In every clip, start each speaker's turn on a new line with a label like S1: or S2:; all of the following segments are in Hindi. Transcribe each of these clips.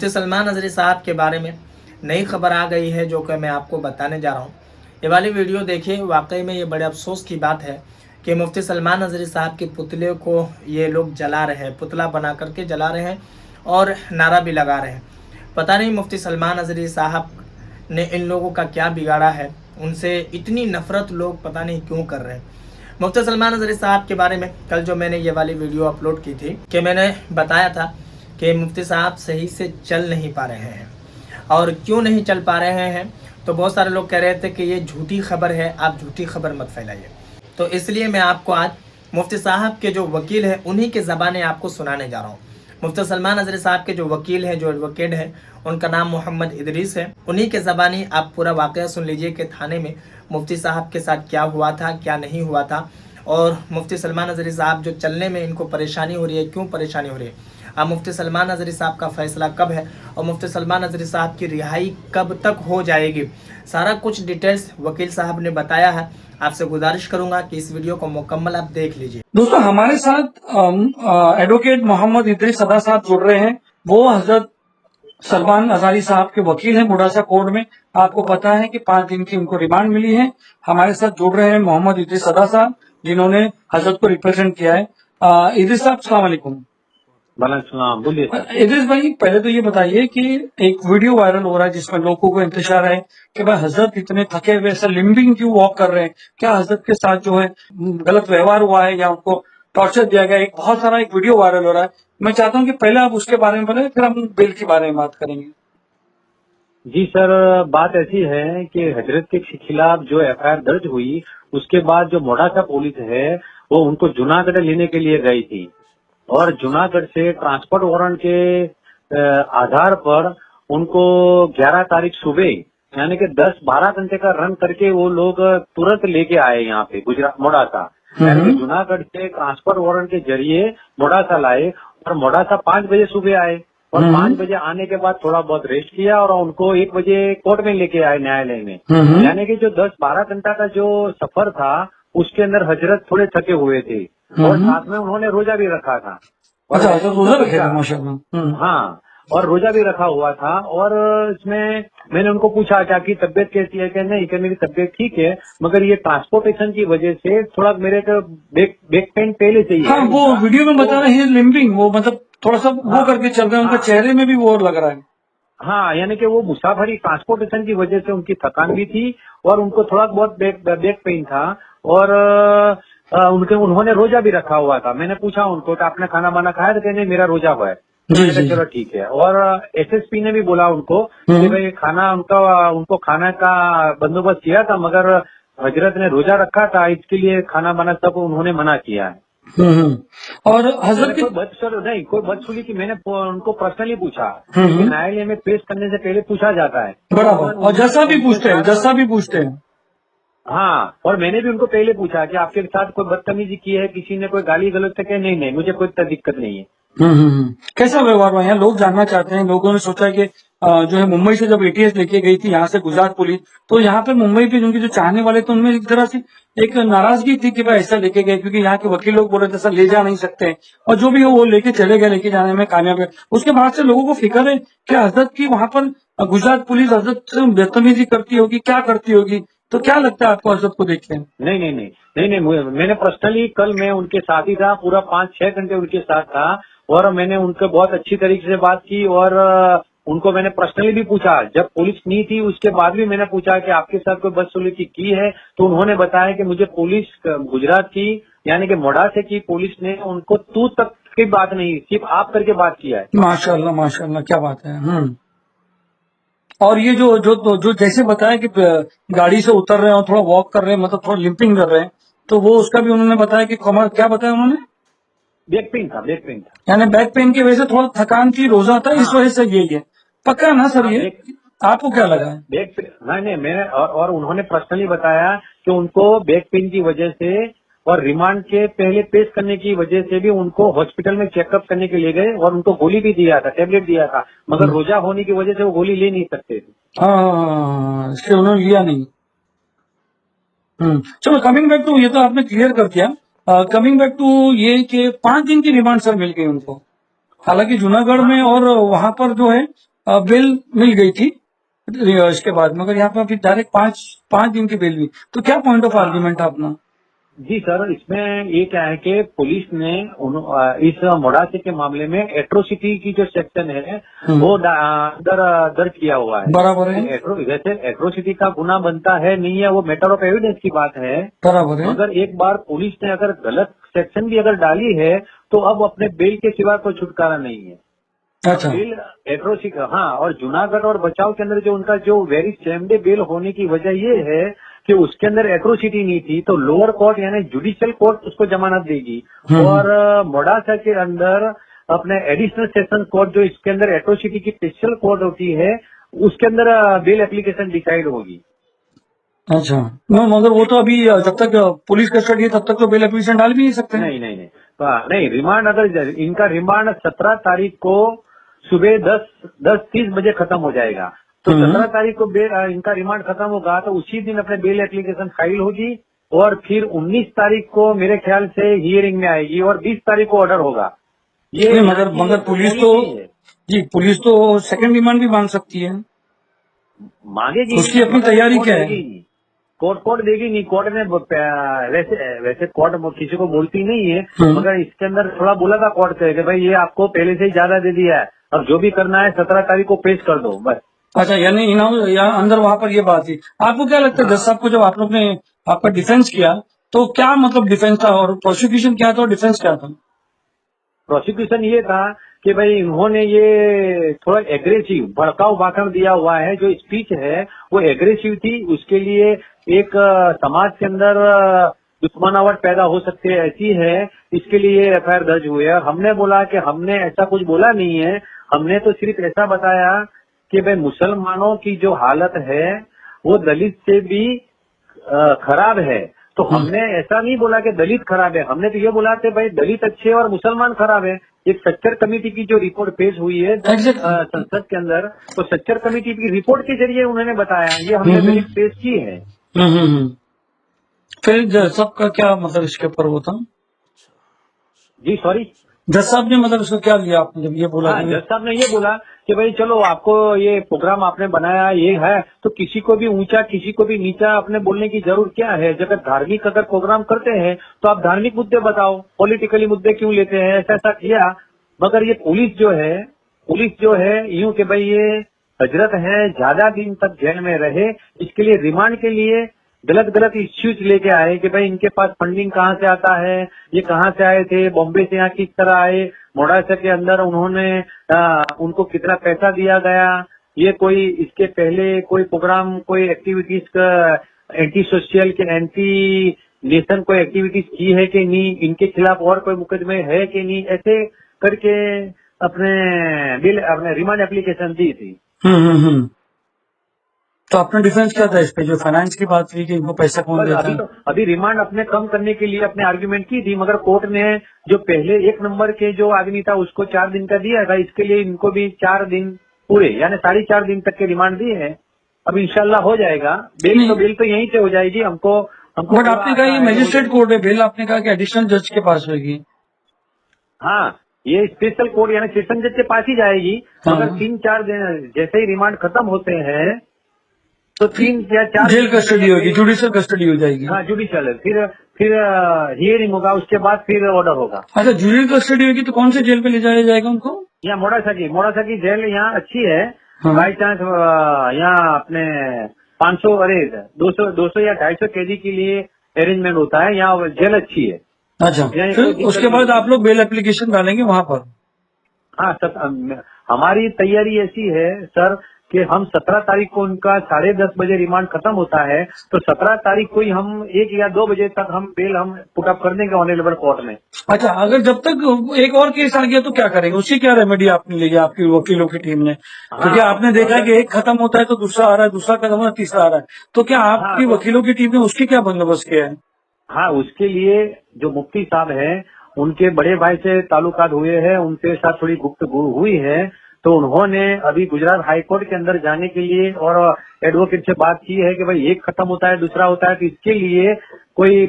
S1: मुफ्ती सलमान नजरी साहब के बारे में नई खबर आ गई है जो कि मैं आपको बताने जा रहा हूँ। ये वाली वीडियो देखिए, वाकई में ये बड़े अफसोस की बात है कि मुफ्ती सलमान नजरी साहब के पुतले को ये लोग जला रहे हैं, पुतला बना करके जला रहे हैं और नारा भी लगा रहे हैं। पता नहीं मुफ्ती सलमान नजरी साहब ने इन लोगों का क्या बिगाड़ा है, उनसे इतनी नफरत लोग पता नहीं क्यों कर रहे हैं। मुफ्ती सलमान नजरी साहब के बारे में कल जो मैंने ये वाली वीडियो अपलोड की थी कि मैंने बताया था कि मुफ्ती साहब सही से चल नहीं पा रहे हैं। और क्यों नहीं चल पा रहे हैं तो बहुत सारे लोग कह रहे थे कि ये झूठी खबर है, आप झूठी खबर मत फैलाइए। तो इसलिए मैं आपको आज मुफ्ती साहब के जो वकील हैं उन्हीं के ज़बाने आपको सुनाने जा रहा हूँ। मुफ्ती सलमान नजरी साहब के जो वकील हैं, जो एडवोकेट हैं, उनका नाम मोहम्मद इदरीस है। उन्हीं के ज़बानी आप पूरा वाक़या सुन लीजिए कि थाने में मुफ्ती साहब के साथ क्या हुआ था, क्या नहीं हुआ था, और मुफ्ती सलमान नजरी साहब जो चलने में इनको परेशानी हो रही है, क्यों परेशानी हो रही है, अब मुफ्ती सलमान नजरी साहब का फैसला कब है और मुफ्ती सलमान नजरी साहब की रिहाई कब तक हो जाएगी, सारा कुछ डिटेल्स वकील साहब ने बताया है। आपसे गुजारिश करूंगा कि इस वीडियो को मुकम्मल आप देख लीजिए।
S2: दोस्तों, हमारे साथ एडवोकेट मोहम्मद इदरीस सदा साहब जुड़ रहे हैं। वो हजरत सलमान अजारी साहब के वकील हैं मुडासा कोर्ट में। आपको पता है कि 5 दिन की उनको रिमांड मिली है। हमारे साथ जुड़ रहे हैं मोहम्मद इदरीस सदा साहब, जिन्होंने हजरत को रिप्रेजेंट किया है। इदरीस साहब, अस्सलाम वालेकुम।
S3: वालेकुम, बोलिए सर।
S2: इदरीस भाई, पहले तो ये बताइए कि एक वीडियो वायरल हो रहा है जिसमें लोगों को इंतजार है कि भाई हजरत इतने थके हुए ऐसा लिम्बिंग क्यों वॉक कर रहे हैं, क्या हजरत के साथ जो है गलत व्यवहार हुआ है या उनको टॉर्चर दिया गया है। एक बहुत सारा एक वीडियो वायरल हो रहा है। मैं चाहता हूं कि पहले आप उसके बारे में बताएं, फिर हम बिल के बारे में बात करेंगे।
S3: जी सर, बात ऐसी है कि हजरत के खिलाफ जो एफआईआर दर्ज हुई उसके बाद जो मोडासा पुलिस है वो उनको जूनागढ़ लेने के लिए गई थी और जूनागढ़ से ट्रांसपोर्ट वारंट के आधार पर उनको 11 तारीख सुबह यानी कि 10-12 घंटे का रन करके वो लोग तुरंत लेके आए यहाँ पे गुजरात मोडासा, यानी कि जूनागढ़ से ट्रांसपोर्ट वारंट के जरिए मोडासा लाए और मोडासा 5 बजे सुबह आए और 5 बजे आने के बाद थोड़ा बहुत रेस्ट किया और उनको 1 बजे कोर्ट में लेके आए न्यायालय में। यानी कि जो 10-12 घंटा का जो सफर था उसके अंदर हजरत थोड़े थके हुए थे और साथ में उन्होंने रोजा भी रखा था।
S2: अच्छा, रोजा रखा माशाल्लाह।
S3: हाँ, और रोजा भी रखा हुआ था। और इसमें मैंने उनको पूछा कि आपकी तबीयत कैसी है, कि नहीं कि मेरी तबीयत ठीक है, मगर ये ट्रांसपोर्टेशन की वजह से थोड़ा मेरे को बैक पेन पहले से ही है।
S2: हाँ, वो वीडियो में बता रहे हैं लिम्बिंग, वो मतलब थोड़ा सा वो करके चल रहे हैं, उनके चेहरे में भी वो लग रहा है।
S3: हाँ, यानी कि वो मुसाफरी ट्रांसपोर्टेशन की वजह से उनकी थकान भी थी और उनको थोड़ा बहुत बैक पेन था और उन्होंने रोजा भी रखा हुआ था। मैंने पूछा उनको कि आपने खाना वाना खाया, तो कहने मेरा रोजा हुआ है। चलो ठीक है। और एसएसपी ने भी बोला उनको कि भाई खाना उनको खाना का बंदोबस्त किया था मगर हजरत ने रोजा रखा था, इसके लिए खाना बना सब उन्होंने मना किया है।
S2: और हजरत
S3: कोई बदसलूकी की मैंने उनको पर्सनली पूछा कि न्यायालय में पेश करने से पहले पूछा जाता है
S2: बराबर, और जैसा भी पूछते हैं।
S3: हाँ, और मैंने भी उनको पहले पूछा कि आपके साथ कोई बदतमीजी की है, किसी ने कोई गाली गलौज से, नहीं मुझे कोई दिक्कत नहीं है।
S2: कैसा व्यवहार हुआ यहाँ, लोग जानना चाहते हैं। लोगों ने सोचा कि जो है मुंबई से जब एटीएस लेके गई थी यहाँ से गुजरात पुलिस, तो यहाँ पे मुंबई पे उनके जो चाहने वाले थे उनमें एक तरह से एक नाराजगी थी कि भाई ऐसा लेके गए, क्योंकि यहाँ के वकील लोग बोल रहे थे ऐसा ले जा नहीं सकते, और जो भी हो वो लेके चले गए, लेके जाने में कामयाब है। उसके बाद से लोगों को फिक्र है कि हजरत की वहां पर गुजरात पुलिस हजरत से बदतमीजी करती होगी, क्या करती होगी। तो क्या लगता है आपको हजरत को देख के?
S3: नहीं, मैंने पर्सनली कल मैं उनके साथ ही था, पूरा 5-6 घंटे उनके साथ था और मैंने उनके बहुत अच्छी तरीके से बात की और उनको मैंने पर्सनली भी पूछा। जब पुलिस नहीं थी उसके बाद भी मैंने पूछा कि आपके साथ कोई बदसलूकी की है, तो उन्होंने बताया कि मुझे पुलिस गुजरात की यानी कि मोडासा की पुलिस ने उनको तू तक की बात नहीं, सिर्फ आप करके बात किया है।
S2: माशाल्लाह माशाल्लाह, क्या बात है। और ये जो जैसे बताया कि गाड़ी से उतर रहे हैं और थोड़ा वॉक कर रहे हैं, मतलब थोड़ा लिंपिंग कर रहे हैं, तो वो उसका भी उन्होंने बताया कि क्या बताया उन्होंने?
S3: बैक पेन था।
S2: यानी बैक पेन की वजह से थोड़ा थकान थी, रोजा था, इस वजह से यही है। पक्का ना सर ये? आपको क्या लगा है?
S3: बैक पेन नहीं, मैंने और उन्होंने पर्सनली बताया कि उनको बैक पेन की वजह से और रिमांड के पहले पेश करने की वजह से भी उनको हॉस्पिटल में चेकअप करने के लिए गए और उनको गोली भी दिया था, टेबलेट दिया था, मगर रोजा होने की वजह से वो गोली ले नहीं सकते थे।
S2: हाँ, इसलिए उन्होंने लिया नहीं। चलो, कमिंग बैक टू, ये तो आपने क्लियर कर दिया। कमिंग बैक टू ये कि 5 दिन की रिमांड सर मिल गई उनको, हालांकि जूनागढ़ में, और वहां पर जो है बेल मिल गई थी इसके बाद, मगर यहाँ पे अभी डायरेक्ट 5 दिन की बेल हुई। तो क्या पॉइंट ऑफ आर्ग्यूमेंट है अपना?
S3: जी सर, इसमें ये क्या है कि पुलिस ने इस मोड़ासे के मामले में एट्रोसिटी की जो सेक्शन है वो दर्ज किया हुआ है।
S2: बराबर है,
S3: वैसे एट्रोसिटी का गुना बनता है नहीं है, वो मैटर ऑफ एविडेंस की बात है।
S2: बराबर है।
S3: अगर एक बार पुलिस ने अगर गलत सेक्शन भी अगर डाली है तो अब अपने बेल के सिवा कोई छुटकारा नहीं है।
S2: अच्छा,
S3: बेल एट्रोसिटी, हाँ। और जूनागढ़ और बचाव के अंदर जो उनका जो वेरी सेम डे बेल होने की वजह ये है कि उसके अंदर एट्रोसिटी नहीं थी, तो लोअर कोर्ट यानी जुडिशियल कोर्ट उसको जमानत देगी। और मोड़ासा के अंदर अपने एडिशनल सेशन कोर्ट जो इसके अंदर एट्रोसिटी की स्पेशल कोर्ट होती है उसके अंदर बेल एप्लीकेशन डिसाइड होगी।
S2: अच्छा। मगर वो तो अभी जब तक पुलिस कस्टडी है तब तक तो बेल एप्लीकेशन डाल भी नहीं सकते।
S3: नहीं, रिमांड अगर इनका रिमांड 17 तारीख को सुबह 10:30 बजे खत्म हो जाएगा, तो 17 तारीख को इनका रिमांड खत्म होगा तो उसी दिन अपने बेल एप्लीकेशन फाइल होगी और फिर 19 तारीख को मेरे ख्याल से हियरिंग में आएगी और 20 तारीख को ऑर्डर होगा। ये
S2: मगर पुलिस तो सेकंड रिमांड भी मांग सकती है,
S3: मांगेगी।
S2: उसकी अपनी तैयारी क्या है?
S3: कोर्ट देगी नहीं। कोर्ट ने वैसे कोर्ट किसी को बोलती नहीं है, मगर इसके अंदर थोड़ा बोला था कोर्ट से कि भाई ये आपको पहले से ही ज्यादा दे दिया है, अब जो भी करना है 17 तारीख को पेश कर दो बस।
S2: अच्छा, यानी अंदर वहां पर ये बात थी। आपको क्या लगता है जज साहब को जब आप लोग ने आपका डिफेंस किया तो क्या मतलब डिफेंस था और प्रोसिक्यूशन क्या था और डिफेंस क्या था?
S3: प्रोसिक्यूशन ये था कि भाई इन्होंने ये थोड़ा एग्रेसिव भड़काऊ भाषण दिया हुआ है, जो स्पीच है वो एग्रेसिव थी, उसके लिए एक समाज के अंदर दुश्मनावट पैदा हो सकती है ऐसी है, इसके लिए एफआईआर दर्ज हुई है। हमने बोला कि हमने ऐसा कुछ बोला नहीं है, हमने तो सिर्फ ऐसा बताया कि भाई मुसलमानों की जो हालत है वो दलित से भी खराब है। तो हमने ऐसा नहीं बोला कि दलित खराब है, हमने तो ये बोला कि भाई दलित अच्छे और मुसलमान खराब है। एक सच्चर कमेटी की जो रिपोर्ट पेश हुई है संसद के अंदर, तो सच्चर कमेटी की रिपोर्ट के जरिए उन्होंने बताया, ये हमने दलित पेश की है।
S2: फिर जज साहब का क्या मतलब इसके ऊपर वो था?
S3: जी सॉरी,
S2: जज साहब ने मतलब इसको क्या लिया आपने जब ये बोला?
S3: जज साहब ने ये बोला कि भाई चलो आपको ये प्रोग्राम आपने बनाया ये है, तो किसी को भी ऊंचा किसी को भी नीचा अपने बोलने की जरूरत क्या है। जब धार्मिक अगर प्रोग्राम करते हैं तो आप धार्मिक मुद्दे बताओ, पॉलिटिकली मुद्दे क्यों लेते हैं, ऐसा किया। मगर ये पुलिस जो है यूं कि भाई ये हजरत है, ज्यादा दिन तक जेल में रहे, इसके लिए रिमांड के लिए गलत इश्यूज लेके आए कि भाई इनके पास फंडिंग कहाँ से आता है, ये कहाँ से आए थे, बॉम्बे से यहाँ किस तरह आए, मोड़ासा के अंदर उन्होंने उनको कितना पैसा दिया गया, ये कोई इसके पहले कोई प्रोग्राम कोई एक्टिविटीज का एंटी सोशल के एंटी नेशन कोई एक्टिविटीज की है कि नहीं, इनके खिलाफ और कोई मुकदमे है कि नहीं, ऐसे करके अपने रिमांड एप्लीकेशन दी थी।
S2: तो अपना डिफेंस क्या था इस पे, जो फाइनेंस की बात हुई कि इनको पैसा कौन देता है?
S3: अभी रिमांड अपने कम करने के लिए अपने आर्ग्यूमेंट की थी, मगर कोर्ट ने जो पहले 1 नंबर के जो आदमी था उसको 4 दिन का दिया था, इसके लिए इनको भी 4 दिन पूरे यानी 4.5 दिन तक के रिमांड दिए हैं। अब इंशाल्लाह हो जाएगा बेल तो यहीं से हो जाएगी। हमको
S2: बट आपने कहा ये मैजिस्ट्रेट कोर्ट है, बेल आपने कहा कि एडिशनल जज के पास होगी।
S3: हाँ, ये स्पेशल कोर्ट यानी सेशन जज के पास ही जाएगी। अगर 3-4 दिन जैसे ही रिमांड खत्म होते हैं तो 3 या 4
S2: जेल कस्टडी होगी, जुडिशियल कस्टडी हो जाएगी।
S3: हाँ, जुडिशियल फिर हियरिंग होगा, उसके बाद फिर ऑर्डर होगा।
S2: अच्छा, जुडिशियल कस्टडी होगी तो कौन से जेल पे ले जाया जाएगा उनको?
S3: यहाँ मोड़ासा की जेल यहाँ अच्छी है। बाई चांस यहाँ अपने 200 या 250 केजी के लिए अरेंजमेंट होता है, यहाँ जेल अच्छी है।
S2: अच्छा, फिर उसके बाद आप लोग बेल एप्लीकेशन डालेंगे वहाँ पर?
S3: हाँ सर, हमारी तैयारी ऐसी है सर कि हम 17 तारीख को उनका 10:30 बजे रिमांड खत्म होता है, तो 17 तारीख को ही हम 1 या 2 बजे तक हम बेल पुटअप कर देंगे ऑनरेबल कोर्ट में।
S2: अच्छा, अगर जब तक एक और केस आ गया तो क्या करेंगे, उसकी क्या रेमेडी आपने ली है आपकी वकीलों की टीम ने? क्योंकि आपने देखा कि एक खत्म होता है तो दूसरा आ रहा है, दूसरा खत्म होता है तीसरा आ रहा है, तो क्या आपकी वकीलों की टीम ने उसकी क्या बंदोबस्त किया है?
S3: हाँ, उसके लिए जो मुफ्ती साहब हैं उनके बड़े भाई से ताल्लुकात हुए हैं, उनके साथ थोड़ी गुफ्तगू हुई है, तो उन्होंने अभी गुजरात हाई कोर्ट के अंदर जाने के लिए और एडवोकेट से बात की है कि भाई एक खत्म होता है दूसरा होता है, तो इसके लिए कोई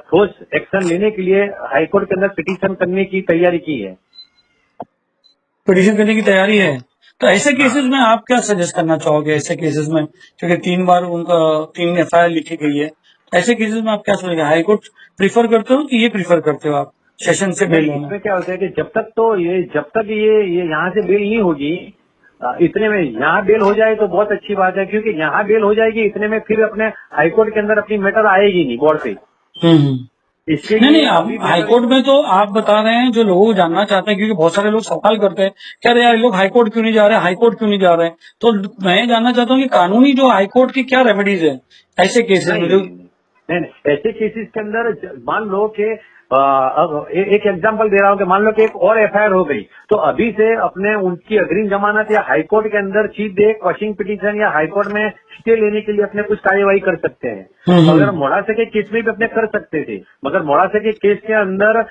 S3: ठोस एक्शन लेने के लिए हाई कोर्ट के अंदर पिटीशन करने की तैयारी की है।
S2: पिटीशन करने की तैयारी है, तो ऐसे केसेस में आप क्या सजेस्ट करना चाहोगे? ऐसे केसेस में क्योंकि 3 बार उनका 3 एफआईआर लिखी गई है, ऐसे केसेस में आप क्या सोचेंगे? हाई कोर्ट प्रीफर करते हो कि ये प्रीफर करते हो आप सेशन से बेल लेना?
S3: इसमें क्या होता है कि जब तक ये यहाँ से बेल नहीं होगी, इतने में यहाँ बेल हो जाए तो बहुत अच्छी बात है, क्योंकि यहाँ बेल हो जाएगी इतने में फिर अपने हाईकोर्ट के अंदर अपनी मैटर आएगी नहीं बोर्ड पे। इसके
S2: नहीं
S3: लिए
S2: आप
S3: अभी
S2: हाईकोर्ट में तो आप बता रहे हैं, जो लोग जानना चाहते हैं, क्योंकि बहुत सारे लोग सवाल करते हैं क्या यार ये लोग हाईकोर्ट क्यों नहीं जा रहे, हाईकोर्ट क्यों नहीं जा रहे हैं? तो मैं जानना चाहता हूँ कि कानूनी जो हाईकोर्ट की क्या रेमेडीज है ऐसे केसेस में जो
S3: नहीं, ऐसे केसेस के अंदर मान लो कि अब एक एग्जांपल दे रहा हूँ कि मान लो कि एक और एफआईआर हो गई, तो अभी से अपने उनकी अग्रिम जमानत या हाईकोर्ट के अंदर सीधे क्वॉशिंग पिटीशन या हाईकोर्ट में स्टे लेने के लिए अपने कुछ कार्यवाही कर सकते हैं। मगर मोड़ासा के केस में भी अपने कर सकते थे, मगर मोड़ासा के केस के अंदर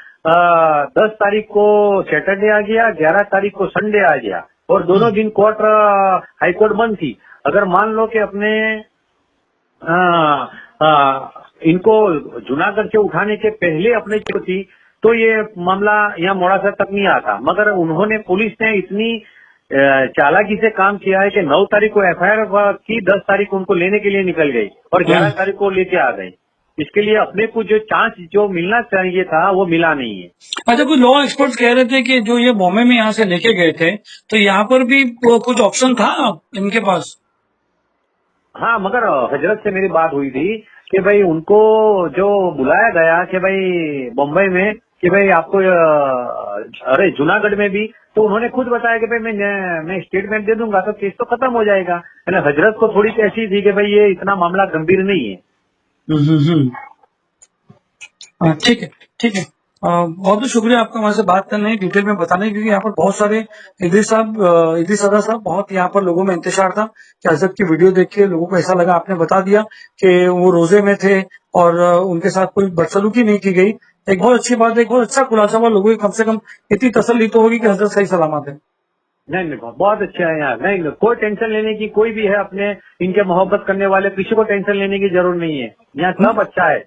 S3: 10 तारीख को सैटरडे आ गया, 11 तारीख को संडे आ गया, और दोनों दिन कोर्ट हाईकोर्ट बंद थी। अगर मान लो कि अपने इनको जूनागढ़ से उठाने के पहले अपने जो थी, तो ये मामला यहाँ मोड़ासा तक नहीं आता, मगर उन्होंने पुलिस ने इतनी चालाकी से काम किया है कि 9 तारीख को एफआईआर की, 10 तारीख को उनको लेने के लिए निकल गई और 11 तारीख को लेके आ गए। इसके लिए अपने को जो चांस जो मिलना चाहिए था वो मिला नहीं है।
S2: अच्छा, कुछ लॉ एक्सपर्ट्स कह रहे थे कि जो ये बॉम्बे में यहाँ से लेके गए थे, तो यहाँ पर भी कुछ ऑप्शन था इनके पास?
S3: हाँ, मगर हजरत से मेरी बात हुई थी कि भाई उनको जो बुलाया गया कि भाई बम्बई में कि भाई आपको अरे जूनागढ़ में भी, तो उन्होंने खुद बताया कि भाई मैं स्टेटमेंट दे दूंगा तो केस तो खत्म हो जाएगा। हजरत को थोड़ी ऐसी थी कि भाई ये इतना मामला गंभीर नहीं है।
S2: ठीक है, ठीक है। बहुत बहुत शुक्रिया आपका हमारे से बात करने, डिटेल में बताने, क्योंकि यहाँ पर बहुत सारे इदरीस सदा साहब बहुत यहाँ पर लोगों में इंतजार था कि हजरत की वीडियो देख के लोगों को ऐसा लगा, आपने बता दिया कि वो रोजे में थे और उनके साथ कोई बदसलूकी नहीं की गई। एक बहुत अच्छी बात है, एक बहुत अच्छा खुलासा हुआ, लोगों की कम से कम इतनी तसल्ली तो होगी कि हजरत सही सलामत है।
S3: नहीं, बहुत अच्छा है यार। नहीं, कोई टेंशन लेने की, कोई भी है अपने इनके मोहब्बत करने वाले, किसी को टेंशन लेने की जरूरत नहीं है। यहाँ सब अच्छा है,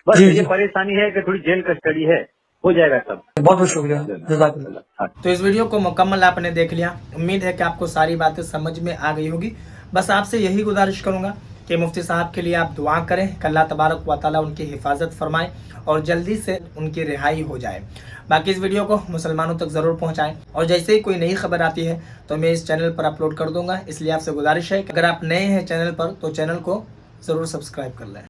S3: बस ये परेशानी है कि थोड़ी जेल कस्टडी है, हो जाएगा सब।
S2: बहुत बहुत शुक्रिया, जज़ाकल्लाह।
S1: तो इस वीडियो को मुकम्मल आपने देख लिया, उम्मीद है कि आपको सारी बातें समझ में आ गई होगी। बस आपसे यही गुजारिश करूंगा कि मुफ्ती साहब के लिए आप दुआ करें कि अल्लाह तबारक व तआला उनकी हिफाजत फरमाए और जल्दी से उनकी रिहाई हो जाए। बाकी इस वीडियो को मुसलमानों तक ज़रूर पहुंचाएं, और जैसे ही कोई नई खबर आती है तो मैं इस चैनल पर अपलोड कर दूंगा। इसलिए आपसे गुजारिश है कि अगर आप नए हैं चैनल पर तो चैनल को ज़रूर सब्सक्राइब कर लें।